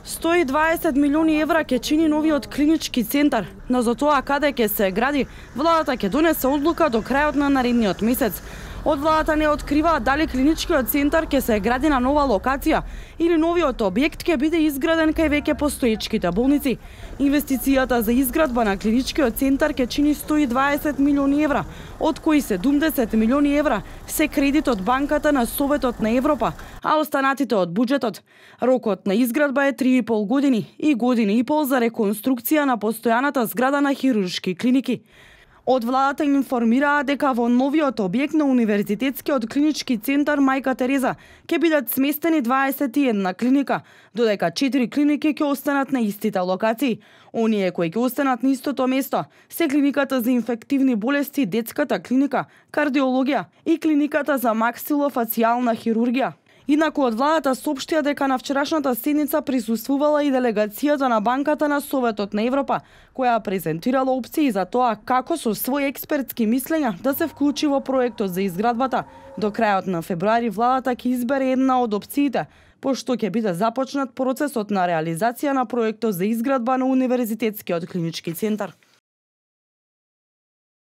120 милиони евра ќе чини новиот клинички центар, но за тоа каде ќе се гради, владата ќе донесе одлука до крајот на наредниот месец. Од владата не открива дали клиничкиот центар ќе се гради на нова локација или новиот објект ќе биде изграден кај веќе постоечките болници. Инвестицијата за изградба на клиничкиот центар ќе чини 120 милиони евра, од кои 70 милиони евра се кредит од Банката на Советот на Европа, а останатите од буџетот. Рокот на изградба е 3,5 години и година и пол за реконструкција на постојаната зграда на хируршки клиники. Од владата информираа дека во новиот објект на Универзитетскиот клинички центар Мајка Тереза ќе бидат сместени 21 клиника, додека 4 клиники ќе останат на истите локации. Оние кои ќе останат на истото место се клиниката за инфективни болести, детската клиника, кардиологија и клиниката за максилофацијална хирургија. Инаку од владата соопштија дека на вчерашната седница присуствувала и делегацијата на Банката на Советот на Европа, која презентирала опции за тоа како со своји експертски мислења да се вклучи во проектот за изградбата. До крајот на февруари владата ќе избере една од опциите, пошто ќе биде започнат процесот на реализација на проектот за изградба на Универзитетскиот клинички центар.